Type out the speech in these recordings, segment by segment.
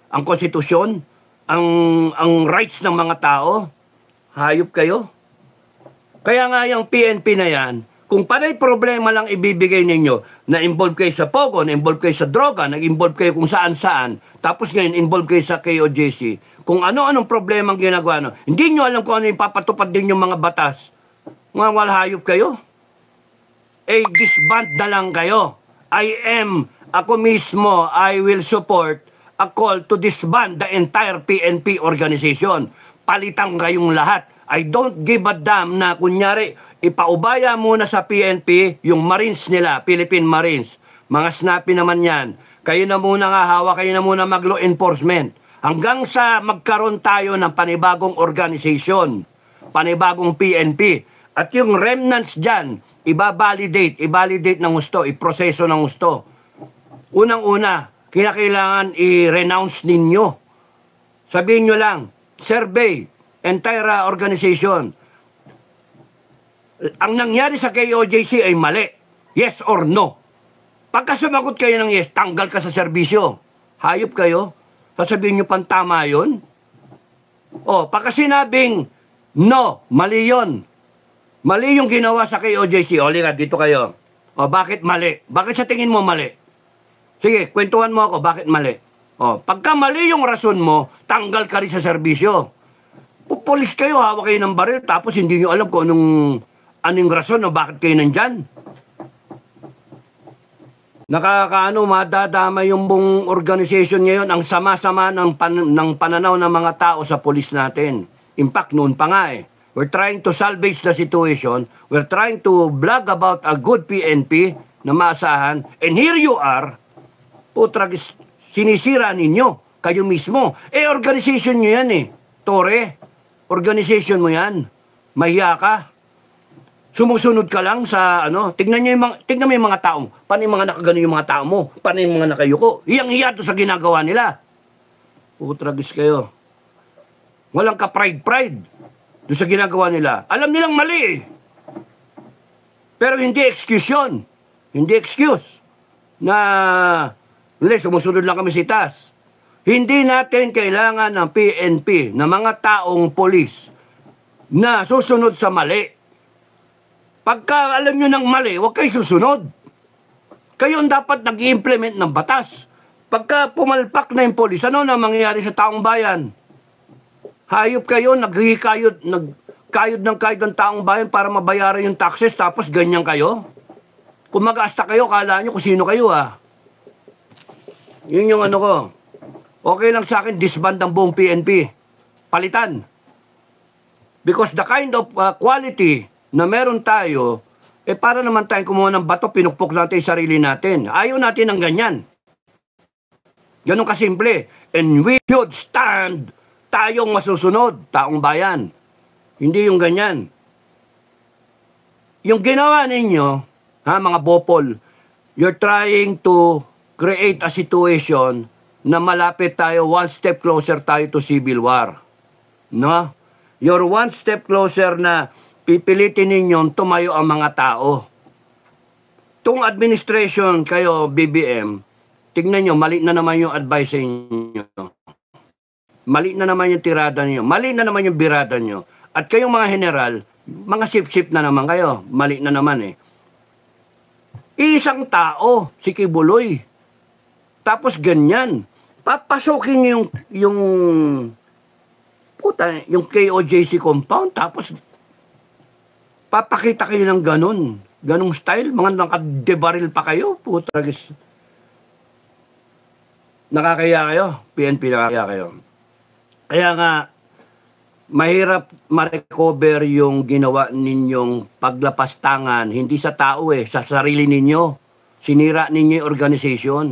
ang konstitusyon, ang rights ng mga tao. Hayop kayo. Kaya nga yung PNP na yan, kung panay problema lang ibibigay ninyo, na-involve kayo sa Pogo, na-involve kayo sa droga, na-involve kayo kung saan-saan, tapos ngayon involve kayo sa KOJC, kung ano-anong problema ang ginagawa, no? Hindi nyo alam kung ano yung papatupad din yung mga batas. Mga walhayop kayo. Disband na lang kayo. Ako mismo, I will support a call to disband the entire PNP organization. Palitan kayong lahat. I don't give a damn na kunyari, ipaubaya muna sa PNP yung Marines nila, Philippine Marines. Mga snappy naman yan. Kayo na muna nga hawak, kayo na muna mag-law enforcement. Hanggang sa magkaroon tayo ng panibagong organization, panibagong PNP. At yung remnants dyan, ibabalidate ng gusto, iproseso ng gusto. Unang-una, kinakailangan i-renounce ninyo. Sabihin nyo lang, survey, entire organization. Ang nangyari sa KOJC ay mali. Yes or no? Pagka sumagot kayo ng yes, tanggal ka sa serbisyo. Hayop kayo? Sasabihin nyo pang tama yun? Pagka sinabing no, mali yun. Mali yung ginawa sa KOJC. Liga, dito kayo. Bakit mali? Bakit sa tingin mo mali? Sige, kwentuhan mo ako, bakit mali? Pagka mali yung rason mo, tanggal ka rin sa serbisyo. Pupulis kayo, hawak kayo ng baril, tapos hindi nyo alam kung anong rason o bakit kayo nandyan. Madadama yung buong organization ngayon. Ang sama-sama ng pananaw ng mga tao sa pulis natin. In fact, noon pa nga we're trying to salvage the situation. We're trying to blog about a good PNP na maasahan. And here you are, putragis, sinisira ninyo, kayo mismo. Organization nyo yan Tore, organization mo yan. Mahiya ka. Sumusunod ka lang sa tignan mo yung mga tao. Paano yung mga nakagano yung mga tao mo? Paano yung mga nakayuko? Hiyang-hiya to sa ginagawa nila. Putragis kayo. Walang ka-pride doon sa ginagawa nila. Alam nilang mali Pero hindi excuse yun. Hindi excuse na sumusunod lang kami sa itas. Hindi natin kailangan ng PNP na mga taong polis na susunod sa mali. Pagka alam nyo ng mali, huwag kayo susunod. Kayo ang dapat nag-implement ng batas. Pagka pumalpak na yung polis, ano na mangyayari sa taong bayan? Hayop kayo, nagkayod ng taong bayan para mabayaran yung taxes, tapos ganyan kayo? Kung mag-asta kayo, kala nyo kung sino kayo Yun yung ko. Okay lang sa akin, disband ang buong PNP. Palitan. Because the kind of quality na meron tayo, para naman tayong kumuha ng bato, pinukpok natin yung sarili natin. Ayaw natin ng ganyan. Ganun kasimple. And we should stand, tayong masusunod, taong bayan. Hindi yung ganyan. Yung ginawa ninyo, mga bopol, you're trying to create a situation na malapit tayo, one step closer tayo to civil war. No? You're one step closer na pipilitin ninyong tumayo ang mga tao. Tung administration kayo, BBM, tignan nyo, mali na naman yung advice niyo. Mali na naman yung tirada niyo. Mali na naman yung birada niyo. At kayong mga general, mga sip-sip na naman kayo. Mali na naman Isang tao, si Kibuloy. Tapos ganyan. Papasukin niyo yung KOJC compound, tapos papakita kayo ng ganong style, mga nakadebaril pa kayo, putagis. Nakakaya kayo, PNP nakakaya kayo. Kaya nga, mahirap ma-recover yung ginawa ninyong paglapastangan, hindi sa tao sa sarili ninyo. Sinira ninyo yung organization.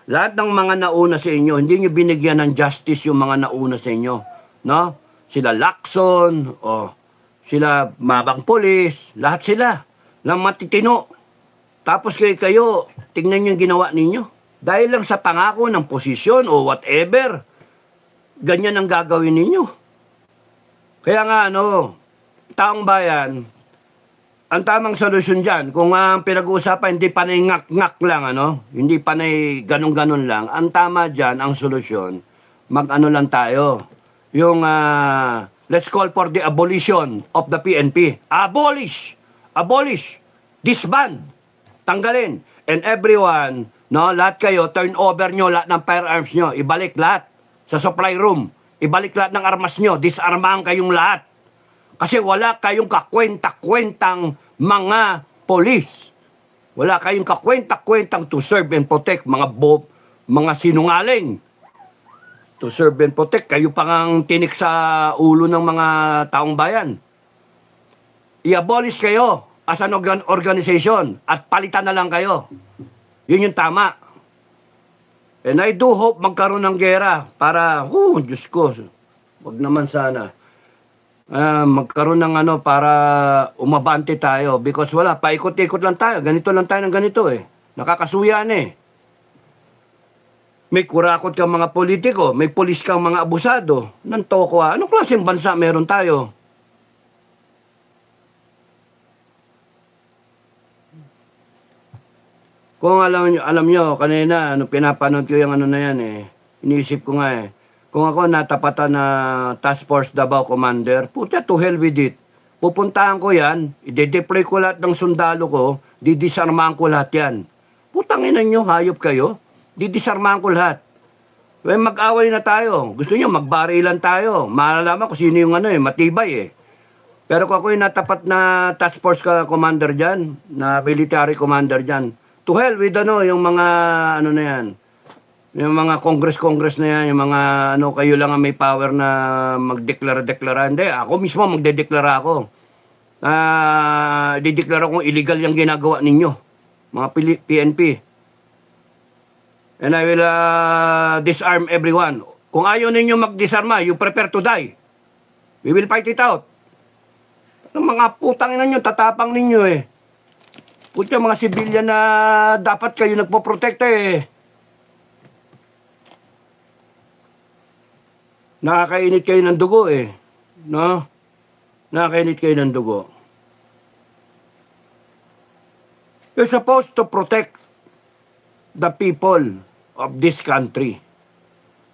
Lahat ng mga nauna sa inyo, hindi nyo binigyan ng justice yung mga nauna sa inyo. No? Sila Lacson, sila Mabang Polis, lahat sila. Lang matitino. Tapos kayo, tingnan nyo yung ginawa ninyo. Dahil lang sa pangako ng posisyon o whatever, ganyan ang gagawin ninyo. Kaya nga, taong bayan, ang tamang solusyon dyan, kung ang pinag-uusapan, hindi panay ngak-ngak lang, hindi panay ganun-ganun lang, ang tama dyan, ang solusyon, mag-ano lang tayo. Yung, let's call for the abolition of the PNP. Abolish! Abolish! Disband! Tanggalin! And everyone, no, lahat kayo, turn over nyo lahat ng firearms nyo. Ibalik lahat sa supply room. Ibalik lahat ng armas nyo. Disarmahan kayong lahat. Kasi wala kayong kakwenta-kwentang mga polis. Wala kayong kakwenta-kwentang to serve and protect mga sinungaling. To serve and protect. Kayo pang tinik sa ulo ng mga taong bayan. I-abolish kayo as an organization at palitan na lang kayo. Yun yung tama. And I do hope magkaroon ng gera para, Diyos ko, wag naman sana. Magkaroon ng ano para umabante tayo because wala, paikot-ikot lang tayo. Ganito lang tayo ng ganito eh. Nakakasuyan eh. May kurakot kang mga politiko, may pulis kang mga abusado. Nantoko Anong klaseng bansa meron tayo? Kung alam nyo, kanina, pinapanood ko yung ano na yan eh. Iniisip ko nga eh. Kung ako natapatan na Task Force Davao Commander, puta, to hell with it. Pupuntahan ko yan, i-deploy ko lahat ng sundalo ko, didisarmahan ko lahat yan. Putang ina nyo, hayop kayo. Didisarmahan ko lahat. Mag-away na tayo. Gusto nyo, magbarilan tayo. Malalaman kung sino yung matibay eh. Pero kung ako yung natapat na Task Force Commander dyan, na military commander dyan, to hell with yung mga na yan. Yung mga congress na yan, yung mga kayo lang ang may power na magdeklara-deklara. Hindi, ako mismo magdedeklara ako. Dideklara kong illegal yung ginagawa ninyo, mga PNP. And I will disarm everyone. Kung ayaw ninyo magdisarma, you prepare to die. We will fight it out. Mga putang ina nyo, tatapang ninyo eh. Putya, mga sibilyan na dapat kayo nagpo-protect eh. Nakakainit kayo ng dugo eh. No? Nakakainit kayo ng dugo. You're supposed to protect the people of this country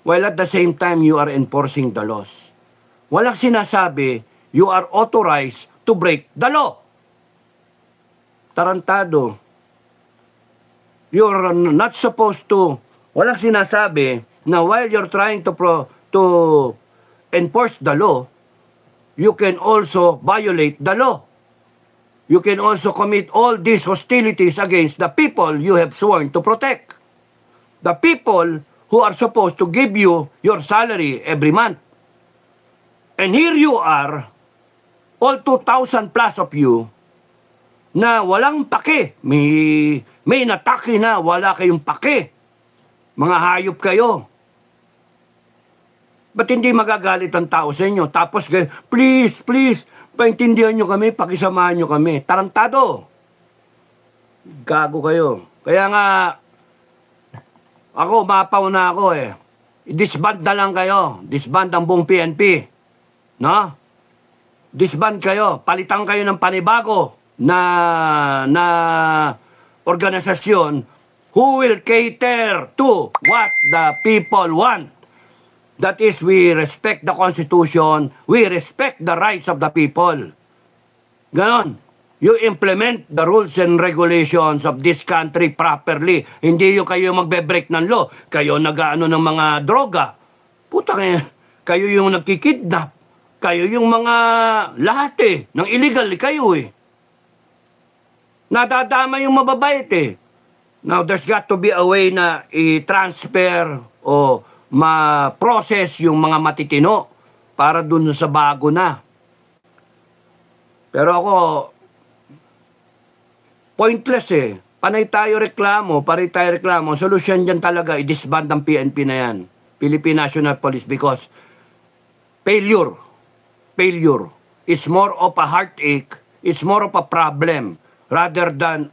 while at the same time you are enforcing the laws. Walang sinasabi you are authorized to break the law. Tarantado. You're not supposed to. Walang sinasabi na while you're trying to enforce the law, you can also violate the law. You can also commit all these hostilities against the people you have sworn to protect. The people who are supposed to give you your salary every month. And here you are, all 2,000 plus of you, na walang pake. May natake na wala kayong pake. Mga hayop kayo. Ba't hindi magagalit ang tao sa inyo? Tapos, please, paintindihan nyo kami, pakisamahan nyo kami. Tarantado. Gago kayo. Kaya nga, ako, mapaw na ako eh. Disband na lang kayo. Disband ang buong PNP. No? Disband kayo. Palitan kayo ng panibago na organisasyon who will cater to what the people want. That is, we respect the Constitution, we respect the rights of the people. Ganon. You implement the rules and regulations of this country properly. Hindi yung kayo magbe-break ng law. Kayo nag-ano ng mga droga. Putang kayo yung nagkikidnap. Kayo yung mga lahat ng illegal kayo eh. Nadadama yung mababait eh. Now, there's got to be a way na i-transfer o ma-process yung mga matitino para dun sa bago na. Pero ako, pointless eh. Panay tayo reklamo. Solusyon dyan talaga, i-disband ang PNP na yan. Philippine National Police, because failure is more of a heartache, it's more of a problem rather than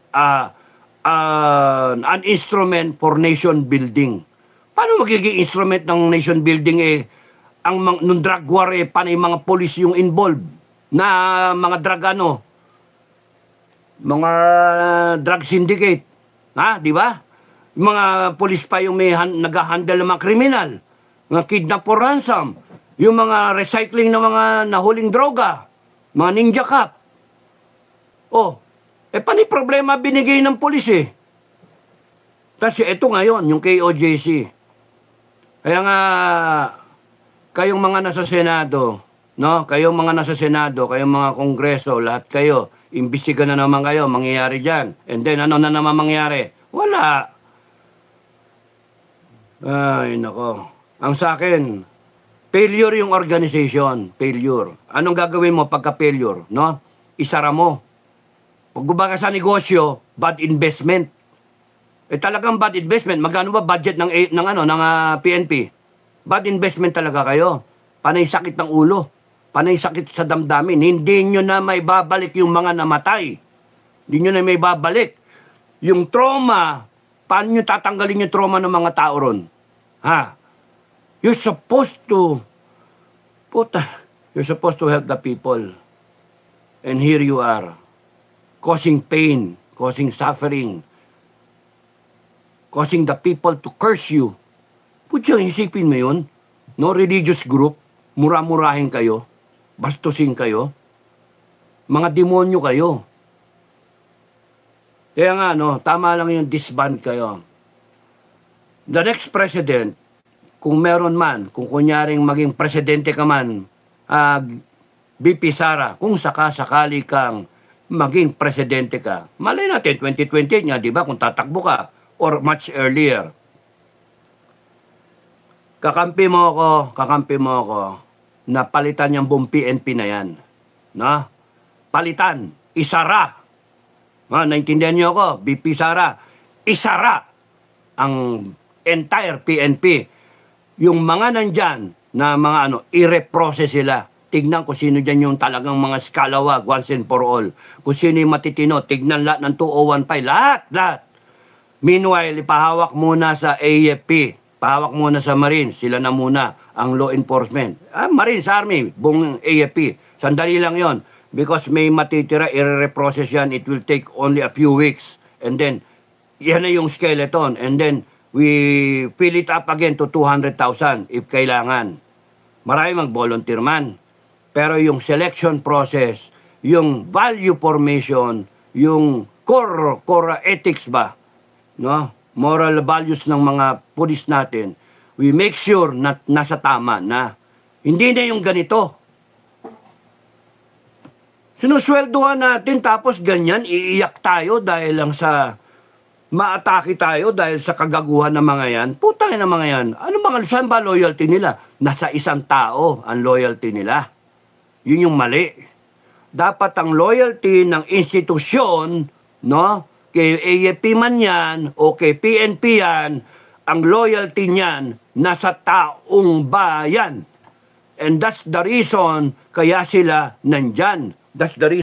an instrument for nation building. Paano magiging instrument ng nation building nung drug war panay mga police yung involved na mga drug mga drug syndicate. Di ba? Mga police pa yung may nag-handle ng mga kriminal. mga kidnap for ransom, yung mga recycling ng mga nahuling droga, mga ninja cop. Oh, paano yung problema binigay ng pulis eh? Kasi ito ngayon, yung KOJC. Kaya nga, kayong mga nasa Senado, no? Kayong mga nasa Senado, kayong mga Kongreso, lahat kayo, imbestiga na naman kayo, mangyayari dyan. And then, ano na naman mangyayari? Wala. Ay, nako. Ang sa akin, failure yung organization. Failure. Anong gagawin mo pagka-failure, no? Isara mo. Pag gumaka sa negosyo, bad investment. Talagang bad investment. Magkano ba budget ng PNP? Bad investment talaga kayo. Panay sakit ng ulo. Panay sakit sa damdamin. Hindi nyo na may babalik yung mga namatay. Hindi nyo na may babalik. Yung trauma, paano nyo tatanggalin yung trauma ng mga tao ron? Ha? You're supposed to help the people. And here you are. Causing pain, causing suffering, causing the people to curse you. Putya, isipin mo yun? No religious group, mura-murahin kayo, bastusin kayo, mga demonyo kayo. Kaya nga, no, tama lang yung disband kayo. The next president, kung meron man, kung kunyaring maging presidente ka man, BP Sara, kung sakasakali kang maging presidente ka, malay natin, 2028 nga, di ba, kung tatakbo ka, or much earlier. Kakampi mo ako, na palitan yung buong PNP na yan. No? Palitan, isara. Naintindihan niyo ako, BP Sara, isara ang entire PNP. Yung mga nandyan, na mga i-reprocess sila. Tignan ko sino dyan yung talagang mga scalawag, once and for all. Kung sino yung matitino, tignan lahat ng 2015, lahat. Meanwhile, ipahawak muna sa AFP, pahawak muna sa Marines, sila na muna ang law enforcement. Marines, Army, buong AFP. Sandali lang yon because may matitira, i-reprocess yan, it will take only a few weeks. And then, yan na yung skeleton. And then, we fill it up again to 200,000 if kailangan. Marami mag-volunteer man. Pero yung selection process, yung value formation, yung core ethics ba, no? Moral values ng mga pulis natin, we make sure na nasa tama na. Hindi na yung ganito. Sinusweldohan natin tapos ganyan, iiyak tayo dahil lang sa maatake tayo dahil sa kagaguhan ng mga yan. Putang na mga yan. Saan ba loyalty nila? Nasa isang tao ang loyalty nila. Yun yung mali. Dapat ang loyalty ng institusyon, no? Kay AFP man yan, o kay PNP yan, ang loyalty niyan nasa taong bayan. And that's the reason kaya sila nandyan. That's the reason.